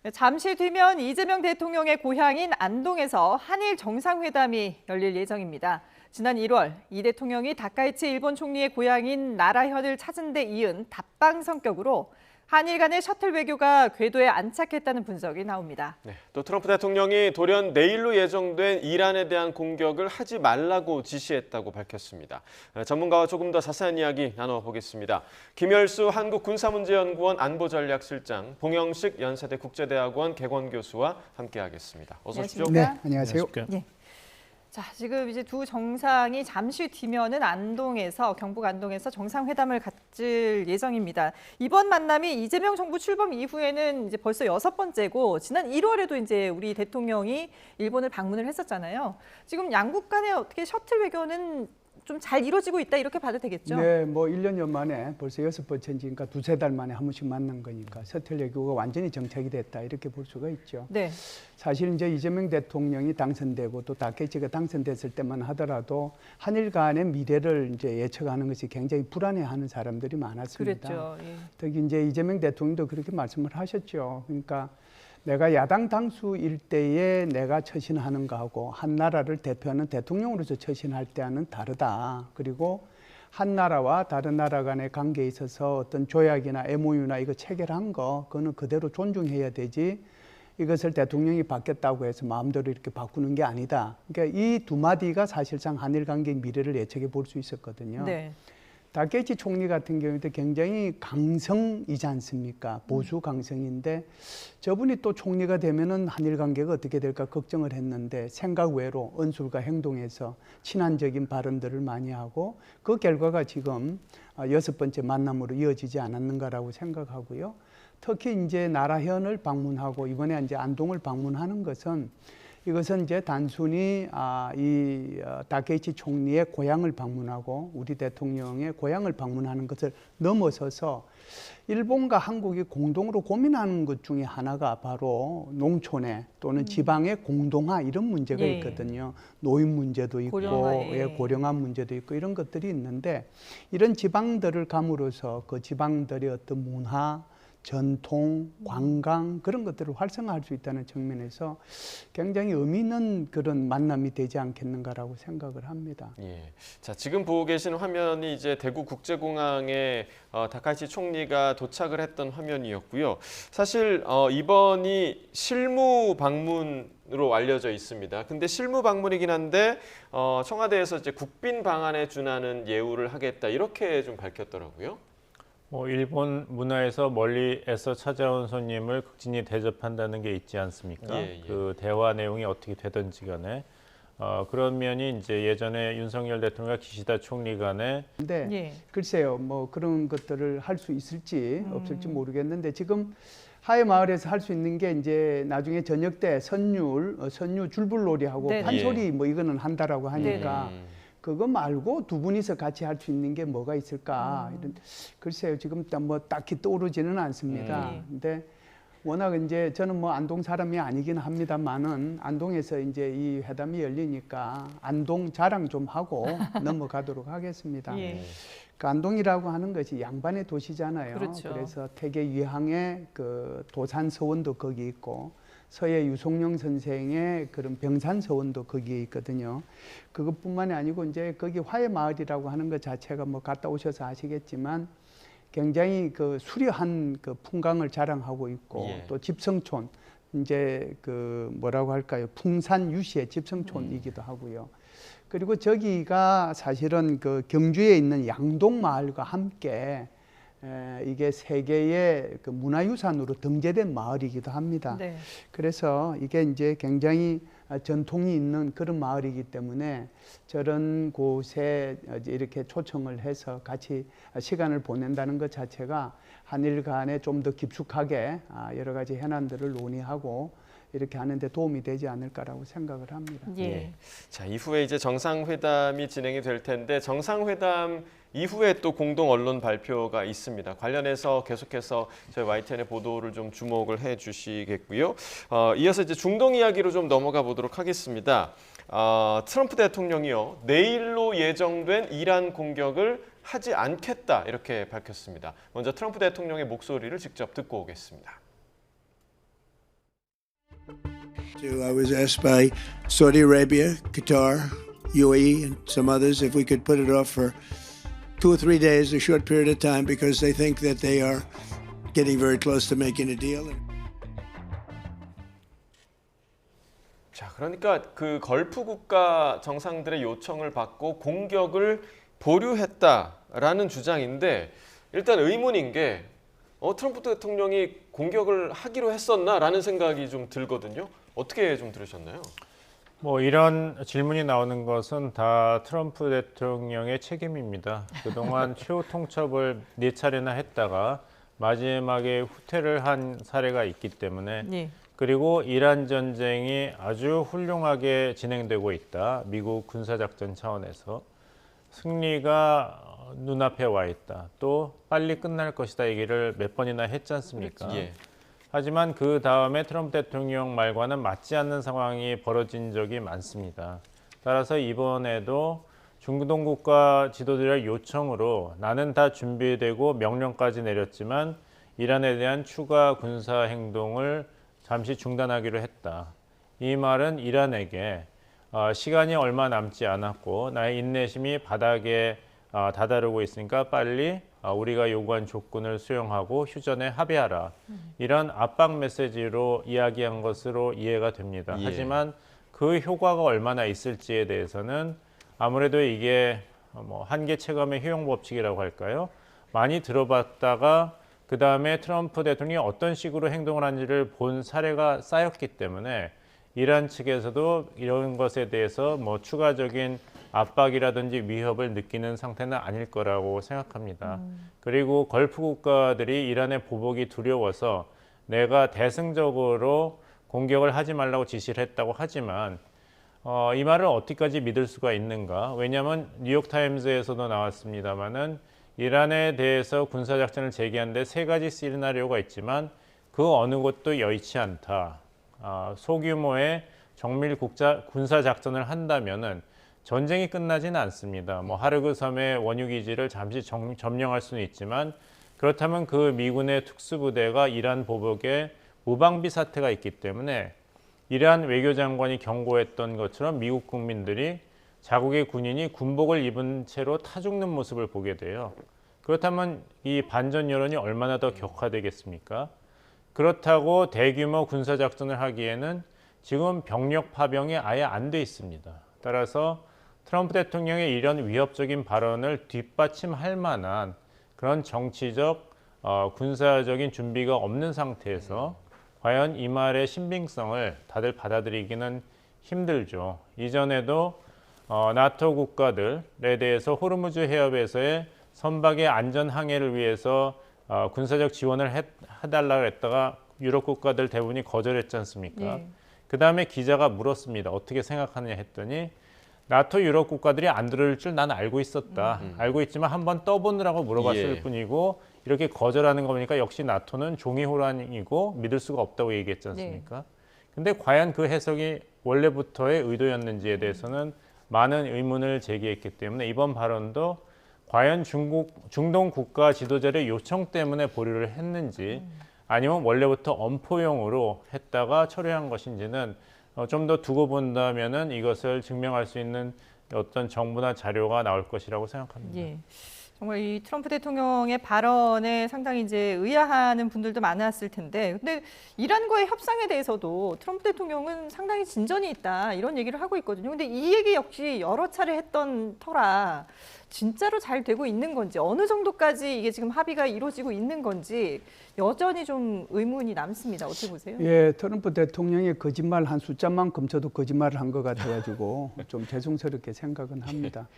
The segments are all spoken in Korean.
네, 잠시 뒤면 이재명 대통령의 고향인 안동에서 한일 정상회담이 열릴 예정입니다. 지난 1월 이 대통령이 다카이치 일본 총리의 고향인 나라현을 찾은 데 이은 답방 성격으로 한일 간의 셔틀 외교가 궤도에 안착했다는 분석이 나옵니다. 네, 또 트럼프 대통령이 돌연 내일로 예정된 이란에 대한 공격을 하지 말라고 지시했다고 밝혔습니다. 전문가와 조금 더 자세한 이야기 나눠보겠습니다. 김열수 한국군사문제연구원 안보전략실장, 봉영식 연세대 국제대학원 개건 교수와 함께하겠습니다. 어서 오십시오. 안녕하십니까? 네, 안녕하세요. 네. 자, 지금 이제 두 정상이 잠시 뒤면은 안동에서 경북 안동에서 정상회담을 갖을 예정입니다. 이번 만남이 이재명 정부 출범 이후에는 이제 벌써 6번째고 지난 1월에도 이제 우리 대통령이 일본을 방문을 했었잖아요. 지금 양국 간의 어떻게 셔틀 외교는 좀 잘 이루어지고 있다 이렇게 봐도 되겠죠? 네, 뭐 1년여 만에 벌써 6번째니까 두세 달 만에 한 번씩 만난 거니까 셔틀 외교가 완전히 정착이 됐다 이렇게 볼 수가 있죠. 네. 사실 이제 이재명 대통령이 당선되고 또 다케이치가 당선됐을 때만 하더라도 한일 간의 미래를 이제 예측하는 것이 굉장히 불안해하는 사람들이 많았습니다. 그랬죠. 예. 특히 이제 이재명 대통령도 그렇게 말씀을 하셨죠. 그러니까 내가 야당 당수일 때에 내가 처신하는 거하고 한 나라를 대표하는 대통령으로서 처신할 때와는 다르다. 그리고 한 나라와 다른 나라 간의 관계에 있어서 어떤 조약이나 MOU나 이거 체결한 거 그거는 그대로 존중해야 되지 이것을 대통령이 바뀌었다고 해서 마음대로 이렇게 바꾸는 게 아니다. 그러니까 이 두 마디가 사실상 한일 관계의 미래를 예측해 볼 수 있었거든요. 네. 다케이치 총리 같은 경우도 굉장히 강성이지 않습니까? 보수 강성인데 저분이 또 총리가 되면은 한일 관계가 어떻게 될까 걱정을 했는데 생각 외로 언술과 행동에서 친한적인 발언들을 많이 하고 그 결과가 지금 6번째 만남으로 이어지지 않았는가라고 생각하고요. 특히 이제 나라현을 방문하고 이번에 이제 안동을 방문하는 것은 이것은 이제 단순히 다케이치 총리의 고향을 방문하고 우리 대통령의 고향을 방문하는 것을 넘어서서 일본과 한국이 공동으로 고민하는 것 중에 하나가 바로 농촌에 또는 지방의 공동화 이런 문제가 예. 있거든요. 노인 문제도 있고 고령화, 예. 고령화 문제도 있고 이런 것들이 있는데 이런 지방들을 감으로써 그 지방들의 어떤 문화 전통, 관광 그런 것들을 활성화할 수 있다는 측면에서 굉장히 의미 있는 그런 만남이 되지 않겠는가라고 생각을 합니다. 예. 자, 지금 보고 계신 화면이 이제 대구 국제공항에 다카이치 총리가 도착을 했던 화면이었고요. 사실 이번이 실무 방문으로 알려져 있습니다. 근데 실무 방문이긴 한데 청와대에서 이제 국빈 방한에 준하는 예우를 하겠다 이렇게 좀 밝혔더라고요. 일본 문화에서 멀리에서 찾아온 손님을 극진히 대접한다는 게 있지 않습니까? 예. 그 대화 내용이 어떻게 되든지 간에 그런 면이 이제 예전에 윤석열 대통령과 기시다 총리 간에 근데 예. 글쎄요, 뭐 그런 것들을 할 수 있을지 없을지 모르겠는데 지금 하회 마을에서 할 수 있는 게 이제 나중에 저녁 때 선유 줄불놀이하고 네. 판소리 뭐 이거는 한다라고 하니까 그거 말고 두 분이서 같이 할 수 있는 게 뭐가 있을까? 이런 글쎄요, 지금 뭐 딱히 떠오르지는 않습니다. 근데 워낙 이제 저는 뭐 안동 사람이 아니긴 합니다만은 안동에서 이제 이 회담이 열리니까 안동 자랑 좀 하고 넘어가도록 하겠습니다. 예. 그 안동이라고 하는 것이 양반의 도시잖아요. 그렇죠. 그래서 태계 유향의 그 도산서원도 거기 있고 서예 유송룡 선생의 그런 병산서원도 거기에 있거든요. 그것뿐만이 아니고 이제 거기 화해마을이라고 하는 것 자체가 뭐 갔다 오셔서 아시겠지만 굉장히 그 수려한 그 풍광을 자랑하고 있고 예. 또 집성촌 이제 그 뭐라고 할까요? 풍산 유시의 집성촌이기도 하고요. 그리고 저기가 사실은 그 경주에 있는 양동마을과 함께 이게 세계의 그 문화유산으로 등재된 마을이기도 합니다. 네. 그래서 이게 이제 굉장히 전통이 있는 그런 마을이기 때문에 저런 곳에 이렇게 초청을 해서 같이 시간을 보낸다는 것 자체가 한일 간에 좀 더 깊숙하게 여러 가지 현안들을 논의하고 이렇게 하는 데 도움이 되지 않을까라고 생각을 합니다. 예. 자, 이후에 이제 정상회담이 진행이 될 텐데 정상회담 이후에 또 공동 언론 발표가 있습니다. 관련해서 계속해서 저희 YTN의 보도를 좀 주목을 해 주시겠고요. 이어서 이제 중동 이야기로 좀 넘어가 보도록 하겠습니다. 트럼프 대통령이요, 내일로 예정된 이란 공격을 하지 않겠다 이렇게 밝혔습니다. 먼저 트럼프 대통령의 목소리를 직접 듣고 오겠습니다. I was asked by Saudi Arabia, Qatar, UAE, and some others if we could put it off for 2 or 3 days, a short period of time, because they think that they are getting very close to making a deal. 자, 그러니까 그 걸프 국가 정상들의 요청을 받고 공격을 보류했다라는 주장인데 일단 의문인 게 트럼프 대통령이 공격을 하기로 했었나라는 생각이 좀 들거든요. 어떻게 좀 들으셨나요? 뭐 이런 질문이 나오는 것은 다 트럼프 대통령의 책임입니다. 그동안 최후 통첩을 4차례나 했다가 마지막에 후퇴를 한 사례가 있기 때문에 예. 그리고 이란 전쟁이 아주 훌륭하게 진행되고 있다. 미국 군사작전 차원에서 승리가 눈앞에 와 있다. 또 빨리 끝날 것이다 얘기를 몇 번이나 했지 않습니까? 예. 하지만 그 다음에 트럼프 대통령 말과는 맞지 않는 상황이 벌어진 적이 많습니다. 따라서 이번에도 중동 국가 지도자의 요청으로 나는 다 준비되고 명령까지 내렸지만 이란에 대한 추가 군사 행동을 잠시 중단하기로 했다. 이 말은 이란에게 시간이 얼마 남지 않았고 나의 인내심이 바닥에 다다르고 있으니까 빨리 우리가 요구한 조건을 수용하고 휴전에 합의하라. 이런 압박 메시지로 이야기한 것으로 이해가 됩니다. 예. 하지만 그 효과가 얼마나 있을지에 대해서는 아무래도 이게 뭐 한계 체감의 효용 법칙이라고 할까요? 많이 들어봤다가 그 다음에 트럼프 대통령이 어떤 식으로 행동을 한지를 본 사례가 쌓였기 때문에 이란 측에서도 이런 것에 대해서 뭐 추가적인 압박이라든지 위협을 느끼는 상태는 아닐 거라고 생각합니다. 그리고 걸프 국가들이 이란의 보복이 두려워서 내가 대승적으로 공격을 하지 말라고 지시를 했다고 하지만 이 말을 어디까지 믿을 수가 있는가? 왜냐하면 뉴욕타임즈에서도 나왔습니다마는 이란에 대해서 군사작전을 제기하는데 3가지 시나리오가 있지만 그 어느 곳도 여의치 않다. 소규모의 정밀 군사작전을 한다면은 전쟁이 끝나지는 않습니다. 뭐 하르그 섬의 원유기지를 잠시 점령할 수는 있지만 그렇다면 그 미군의 특수부대가 이란 보복에 무방비 사태가 있기 때문에 이란 외교장관이 경고했던 것처럼 미국 국민들이 자국의 군인이 군복을 입은 채로 타 죽는 모습을 보게 돼요. 그렇다면 이 반전 여론이 얼마나 더 격화되겠습니까? 그렇다고 대규모 군사작전을 하기에는 지금 병력 파병이 아예 안 돼 있습니다. 따라서 트럼프 대통령의 이런 위협적인 발언을 뒷받침할 만한 그런 정치적, 군사적인 준비가 없는 상태에서 과연 이 말의 신빙성을 다들 받아들이기는 힘들죠. 이전에도 나토 국가들에 대해서 호르무즈 해협에서의 선박의 안전 항해를 위해서 군사적 지원을 해달라고 했다가 유럽 국가들 대부분이 거절했지 않습니까? 예. 그 다음에 기자가 물었습니다. 어떻게 생각하느냐 했더니 나토 유럽 국가들이 안 들을 줄 난 알고 있었다. 알고 있지만 한번 떠보느라고 물어봤을 예. 뿐이고 이렇게 거절하는 거 보니까 역시 나토는 종이 호란이고 믿을 수가 없다고 얘기했지 않습니까? 근데 과연 그 해석이 원래부터의 의도였는지에 대해서는 많은 의문을 제기했기 때문에 이번 발언도 과연 중동 국가 지도자의 요청 때문에 보류를 했는지 아니면 원래부터 엄포용으로 했다가 철회한 것인지는 좀 더 두고 본다면은 이것을 증명할 수 있는 어떤 정보나 자료가 나올 것이라고 생각합니다. 예. 정말 이 트럼프 대통령의 발언에 상당히 이제 의아해하는 분들도 많았을 텐데, 근데 이란과의 협상에 대해서도 트럼프 대통령은 상당히 진전이 있다 이런 얘기를 하고 있거든요. 근데 이 얘기 역시 여러 차례 했던 터라 진짜로 잘 되고 있는 건지 어느 정도까지 이게 지금 합의가 이루어지고 있는 건지 여전히 좀 의문이 남습니다. 어떻게 보세요? 예, 트럼프 대통령이 거짓말 한 숫자만큼 저도 거짓말을 한 것 같아가지고 좀 죄송스럽게 생각은 합니다.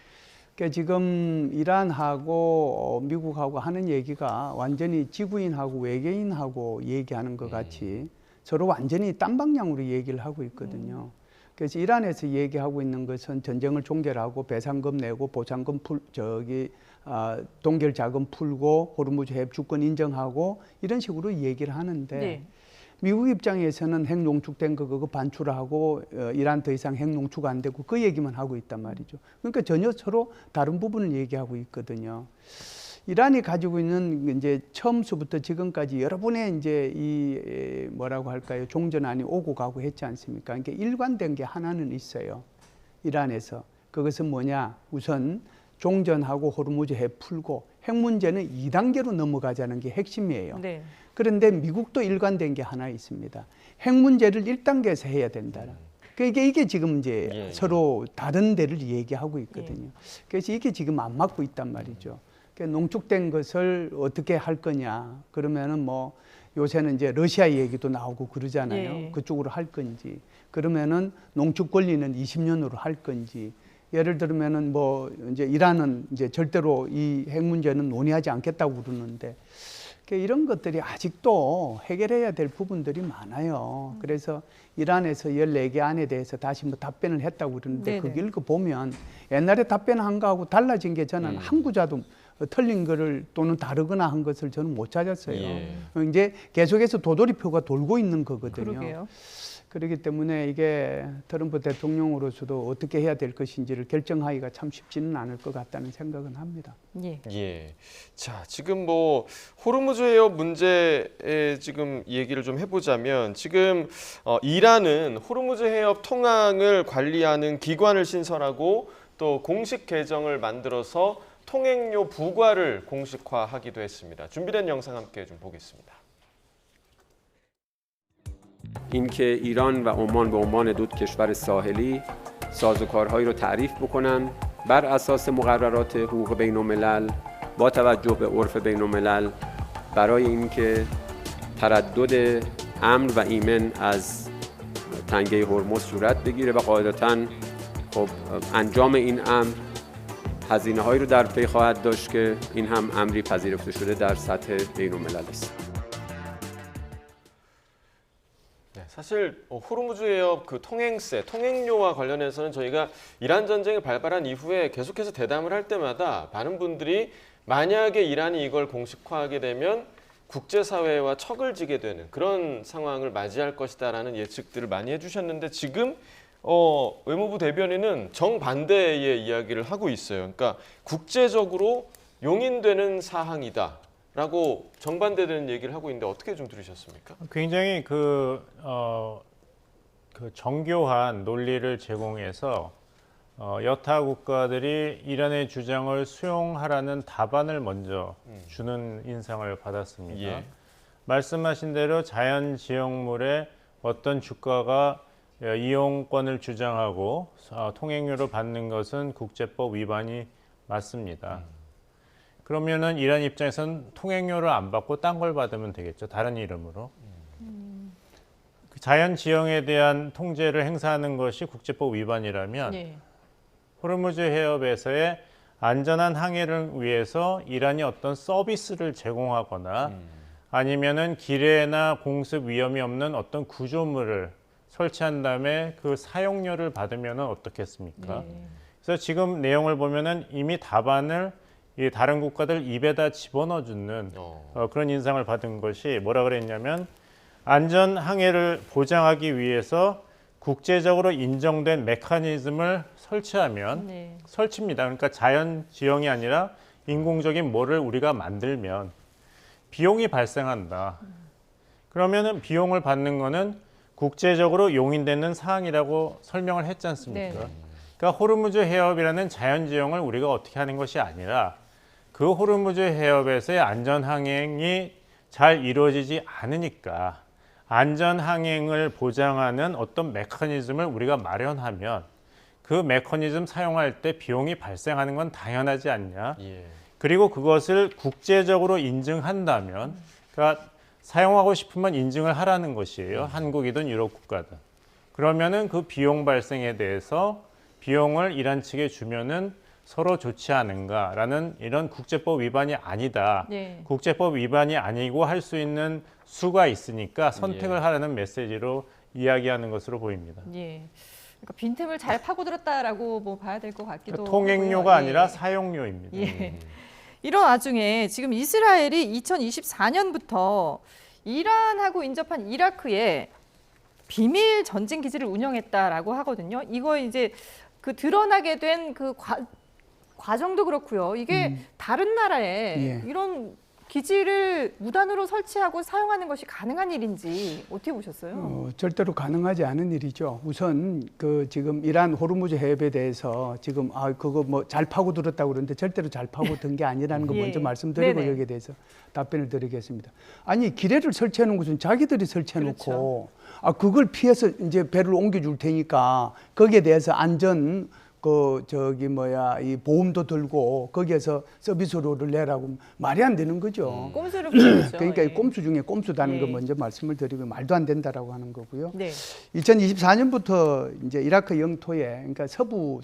그러니까 지금 이란하고 미국하고 하는 얘기가 완전히 지구인하고 외계인하고 얘기하는 것 같이 서로 완전히 딴 방향으로 얘기를 하고 있거든요. 그래서 이란에서 얘기하고 있는 것은 전쟁을 종결하고 배상금 내고 보상금 동결 자금 풀고 호르무즈 해협 주권 인정하고 이런 식으로 얘기를 하는데 네. 미국 입장에서는 핵 농축된 거 그거 반출하고 이란 더 이상 핵 농축 안 되고 그 얘기만 하고 있단 말이죠. 그러니까 전혀 서로 다른 부분을 얘기하고 있거든요. 이란이 가지고 있는 이제 처음서부터 지금까지 여러 번의 이제 이 뭐라고 할까요? 종전안이 오고 가고 했지 않습니까? 그러니까 일관된 게 하나는 있어요. 이란에서. 그것은 뭐냐? 우선 종전하고 호르무즈 해 풀고 핵 문제는 2단계로 넘어가자는 게 핵심이에요. 네. 그런데 미국도 일관된 게 하나 있습니다. 핵 문제를 1단계에서 해야 된다. 그러니까 이게 지금 이제 서로 다른 데를 얘기하고 있거든요. 그래서 이게 지금 안 맞고 있단 말이죠. 그러니까 농축된 것을 어떻게 할 거냐. 그러면은 뭐 요새는 이제 러시아 얘기도 나오고 그러잖아요. 그쪽으로 할 건지. 그러면은 농축 권리는 20년으로 할 건지. 예를 들면은 뭐 이제 이란은 이제 절대로 이 핵 문제는 논의하지 않겠다고 그러는데 이런 것들이 아직도 해결해야 될 부분들이 많아요. 그래서 이란에서 14개 안에 대해서 다시 뭐 답변을 했다고 그러는데 네네. 그거 읽어보면 옛날에 답변한 거하고 달라진 게 저는 한 구자도 틀린 거를 또는 다르거나 한 것을 저는 못 찾았어요. 이제 계속해서 도돌이표가 돌고 있는 거거든요. 그러게요. 그렇기 때문에 이게 트럼프 대통령으로서도 어떻게 해야 될 것인지를 결정하기가 참 쉽지는 않을 것 같다는 생각은 합니다. 예. 자, 지금 뭐 호르무즈 해협 문제에 지금 얘기를 좀 해보자면 지금 이란은 호르무즈 해협 통항을 관리하는 기관을 신설하고 또 공식 계정을 만들어서 통행료 부과를 공식화하기도 했습니다. 준비된 영상 함께 좀 보겠습니다. اینکه ایران و عمان به عنوان دو کشور ساحلی سازوکارهایی رو تعریف بکنن بر اساس مقررات حقوق بین الملل با توجه به عرف بین الملل برای اینکه تردد امن و ایمن از تنگه هرمز صورت بگیره و قاعدتاً خب انجام این امر هزینه هایی رو در پی خواهد داشت که این هم امری پذیرفته شده در سطح بین الملل است. 사실 호르무즈 해협 그 통행세, 통행료와 관련해서는 저희가 이란 전쟁이 발발한 이후에 계속해서 대담을 할 때마다 많은 분들이 만약에 이란이 이걸 공식화하게 되면 국제사회와 척을 지게 되는 그런 상황을 맞이할 것이다라는 예측들을 많이 해주셨는데 지금 외무부 대변인은 정반대의 이야기를 하고 있어요. 그러니까 국제적으로 용인되는 사항이다. 라고 정반대되는 얘기를 하고 있는데 어떻게 좀 들으셨습니까? 굉장히 그 정교한 논리를 제공해서 여타 국가들이 이란의 주장을 수용하라는 답안을 먼저 주는 인상을 받았습니다. 예. 말씀하신 대로 자연 지형물의 어떤 주가가 이용권을 주장하고 통행료를 받는 것은 국제법 위반이 맞습니다. 그러면은 이란 입장에서는 통행료를 안 받고 딴 걸 받으면 되겠죠. 다른 이름으로. 그 자연 지형에 대한 통제를 행사하는 것이 국제법 위반이라면 호르무즈 해협에서의 안전한 항해를 위해서 이란이 어떤 서비스를 제공하거나 아니면은 길에나 공습 위험이 없는 어떤 구조물을 설치한 다음에 그 사용료를 받으면은 어떻겠습니까? 그래서 지금 내용을 보면은 이미 답안을 이 다른 국가들 입에다 집어넣어 주는 그런 인상을 받은 것이 뭐라 그랬냐면 안전 항해를 보장하기 위해서 국제적으로 인정된 메커니즘을 설치하면 설치입니다. 그러니까 자연 지형이 아니라 인공적인 뭐를 우리가 만들면 비용이 발생한다. 그러면은 비용을 받는 거는 국제적으로 용인되는 사항이라고 설명을 했지 않습니까? 그러니까 호르무즈 해협이라는 자연 지형을 우리가 어떻게 하는 것이 아니라 그 호르무즈 해협에서의 안전 항행이 잘 이루어지지 않으니까 안전 항행을 보장하는 어떤 메커니즘을 우리가 마련하면 그 메커니즘 사용할 때 비용이 발생하는 건 당연하지 않냐. 그리고 그것을 국제적으로 인증한다면 그러니까 사용하고 싶으면 인증을 하라는 것이에요. 한국이든 유럽 국가든. 그러면은 그 비용 발생에 대해서 비용을 이란 측에 주면은 서로 좋지 않은가라는 이런 국제법 위반이 아니다. 국제법 위반이 아니고 할 수 있는 수가 있으니까 선택을 하라는 메시지로 이야기하는 것으로 보입니다. 그러니까 빈틈을 잘 파고들었다라고 뭐 봐야 될 것 같기도 하고요. 통행료가 아니라 사용료입니다. 이런 와중에 지금 이스라엘이 2024년부터 이란하고 인접한 이라크에 비밀 전쟁 기지를 운영했다라고 하거든요. 이거 이제 그 드러나게 된 그 과정도 그렇고요. 이게 다른 나라에 예. 이런 기지를 무단으로 설치하고 사용하는 것이 가능한 일인지 어떻게 보셨어요? 절대로 가능하지 않은 일이죠. 우선 그 지금 이란 호르무즈 해협에 대해서 지금 그거 뭐 잘 파고 들었다고 그러는데 절대로 잘 파고 든 게 아니라는 거 예. 먼저 말씀드리고 네네. 여기에 대해서 답변을 드리겠습니다. 아니 기뢰를 설치해 놓은 것은 자기들이 설치해 놓고 그렇죠. 그걸 피해서 이제 배를 옮겨 줄 테니까 거기에 대해서 안전 이 보험도 들고 거기에서 서비스료를 내라고 말이 안 되는 거죠. 꼼수를 부리죠. 그러니까 이 예. 꼼수 중에 꼼수다는 거 예. 먼저 말씀을 드리고 말도 안 된다라고 하는 거고요. 네. 2024년부터 이제 이라크 영토에 그러니까 서부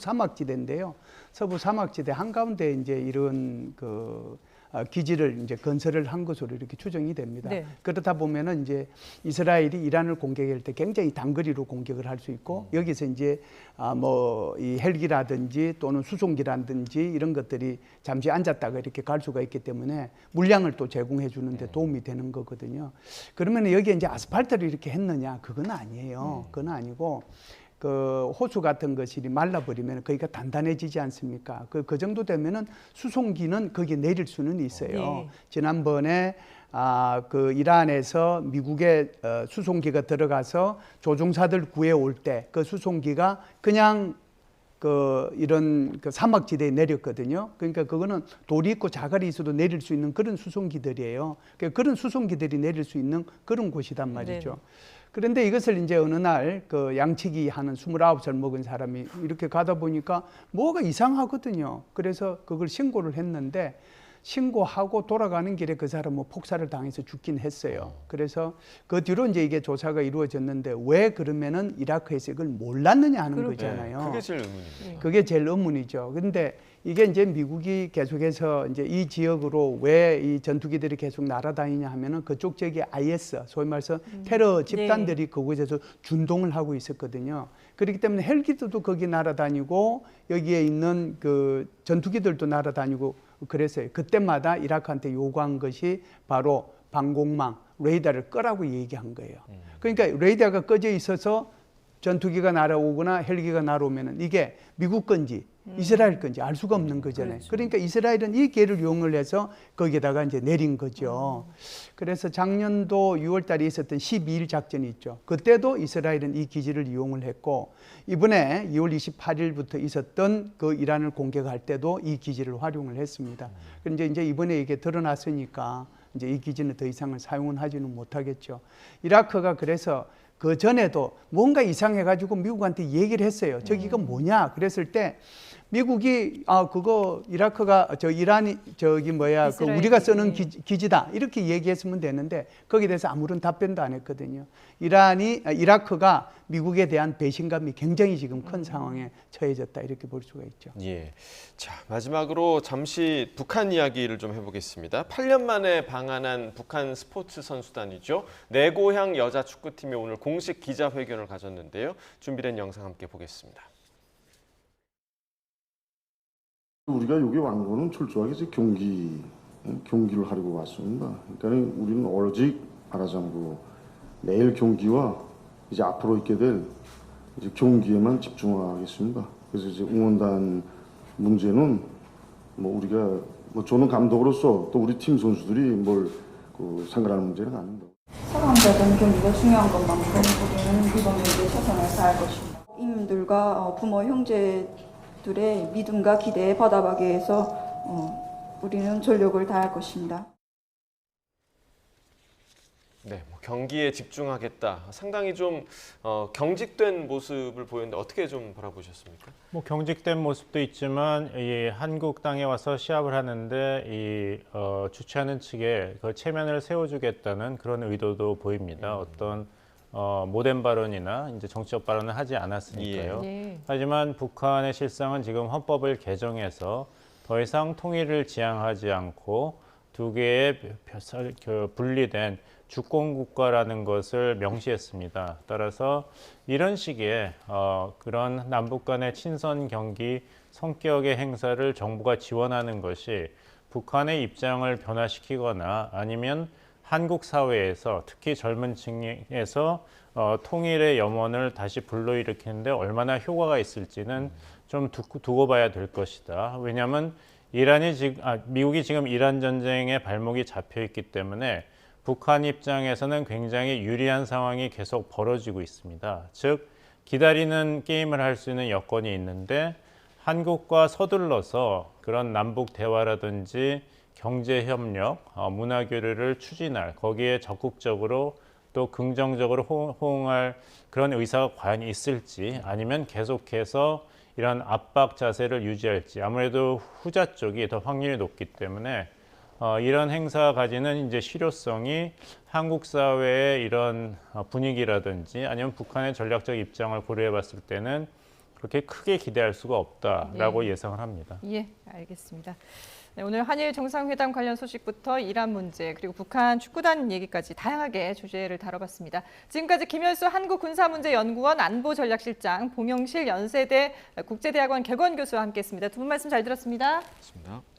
사막지대인데요. 서부 사막지대 한가운데 이제 이런 기지를 이제 건설을 한 것으로 이렇게 추정이 됩니다. 네. 그러다 보면은 이제 이스라엘이 이란을 공격할 때 굉장히 단거리로 공격을 할 수 있고 여기서 이제 이 헬기라든지 또는 수송기라든지 이런 것들이 잠시 앉았다가 이렇게 갈 수가 있기 때문에 물량을 또 제공해 주는데 도움이 되는 거거든요. 그러면 여기에 이제 아스팔트를 이렇게 했느냐? 그건 아니에요. 그건 아니고 그 호수 같은 것이 말라버리면 거기가 단단해지지 않습니까? 그 정도 되면은 수송기는 거기에 내릴 수는 있어요. 네. 지난번에 그 이란에서 미국의 수송기가 들어가서 조종사들 구해올 때 그 수송기가 그냥 이런 사막지대에 내렸거든요. 그러니까 그거는 돌이 있고 자갈이 있어도 내릴 수 있는 그런 수송기들이에요. 그런 수송기들이 내릴 수 있는 그런 곳이단 말이죠. 네네. 그런데 이것을 이제 어느 날 양치기 하는 29살 먹은 사람이 이렇게 가다 보니까 뭐가 이상하거든요. 그래서 그걸 신고를 했는데 신고하고 돌아가는 길에 그 사람은 폭살을 당해서 죽긴 했어요. 그래서 그 뒤로 이제 이게 조사가 이루어졌는데 왜 그러면은 이라크에서 이걸 몰랐느냐 하는 그렇죠. 거잖아요. 그게 제일 의문입니다. 그게 제일 의문이죠. 근데 이게 이제 미국이 계속해서 이제 이 지역으로 왜 이 전투기들이 계속 날아다니냐 하면은 그쪽 지역에 IS, 소위 말해서 테러 집단들이 그곳에서 준동을 하고 있었거든요. 그렇기 때문에 헬기들도 거기 날아다니고 여기에 있는 그 전투기들도 날아다니고 그랬어요. 그때마다 이라크한테 요구한 것이 바로 방공망, 레이더를 끄라고 얘기한 거예요. 그러니까 레이더가 꺼져 있어서 전투기가 날아오거나 헬기가 날아오면은 이게 미국 건지 이스라엘 건지 알 수가 없는 거잖아요. 그렇죠. 그러니까 이스라엘은 이 기회를 이용을 해서 거기에다가 이제 내린 거죠. 그래서 작년도 6월 달에 있었던 12일 작전이 있죠. 그때도 이스라엘은 이 기지를 이용을 했고 이번에 2월 28일부터 있었던 그 이란을 공격할 때도 이 기지를 활용을 했습니다. 그런데 이제 이번에 이게 드러났으니까 이제 이 기지는 더 이상은 사용은 하지는 못하겠죠. 이라크가 그래서 그 전에도 뭔가 이상해가지고 미국한테 얘기를 했어요. 저기가 뭐냐? 그랬을 때 미국이 그거 이라크가 이란이 우리가 쓰는 기지다 이렇게 얘기했으면 되는데 거기에 대해서 아무런 답변도 안 했거든요. 이라크가 미국에 대한 배신감이 굉장히 지금 큰 상황에 처해졌다 이렇게 볼 수가 있죠. 예. 자, 마지막으로 잠시 북한 이야기를 좀 해보겠습니다. 8년 만에 방한한 북한 스포츠 선수단이죠. 내 고향 여자 축구팀이 오늘 공식 기자회견을 가졌는데요. 준비된 영상 함께 보겠습니다. 우리가 여기 온 거는 철저하게 이제 경기를 하려고 왔습니다. 그러니까 우리는 오로지 말하자면 내일 경기와 이제 앞으로 있게 될 이제 경기에만 집중하겠습니다. 그래서 이제 응원단 문제는 우리가 저는 감독으로서 또 우리 팀 선수들이 상관하는 문제는 아닙니다. 사람들은 경기가 중요한 것만큼 우리는 이번 경기에 최선을 다할 것입니다. 임들과 부모 형제들의 믿음과 기대에 받아가기 위해서 우리는 전력을 다할 것입니다. 네, 경기에 집중하겠다. 상당히 좀 경직된 모습을 보였는데 어떻게 좀 바라보셨습니까? 경직된 모습도 있지만 이 한국 땅에 와서 시합을 하는데 주최하는 측에 그 체면을 세워주겠다는 그런 의도도 보입니다. 어떤 모된 발언이나 이제 정치적 발언을 하지 않았으니까요. 예. 하지만 북한의 실상은 지금 헌법을 개정해서 더 이상 통일을 지향하지 않고 두 개의 분리된 주권국가라는 것을 명시했습니다. 따라서 이런 식의 그런 남북 간의 친선 경기 성격의 행사를 정부가 지원하는 것이 북한의 입장을 변화시키거나 아니면 한국 사회에서 특히 젊은 층에서 통일의 염원을 다시 불러일으키는데 얼마나 효과가 있을지는 좀 두고 봐야 될 것이다. 왜냐하면 미국이 지금 이란 전쟁에 발목이 잡혀 있기 때문에 북한 입장에서는 굉장히 유리한 상황이 계속 벌어지고 있습니다. 즉 기다리는 게임을 할 수 있는 여건이 있는데 한국과 서둘러서 그런 남북 대화라든지 경제 협력, 문화 교류를 추진할 거기에 적극적으로 또 긍정적으로 호응할 그런 의사가 과연 있을지 아니면 계속해서 이런 압박 자세를 유지할지 아무래도 후자 쪽이 더 확률이 높기 때문에 이런 행사가 가지는 이제 실효성이 한국 사회의 이런 분위기라든지 아니면 북한의 전략적 입장을 고려해 봤을 때는 그렇게 크게 기대할 수가 없다라고 예상을 합니다. 예, 알겠습니다. 네, 오늘 한일 정상회담 관련 소식부터 이란 문제 그리고 북한 축구단 얘기까지 다양하게 주제를 다뤄봤습니다. 지금까지 김현수 한국군사문제연구원 안보전략실장, 봉영실 연세대 국제대학원 개건 교수와 함께했습니다. 두 분 말씀 잘 들었습니다. 맞습니다.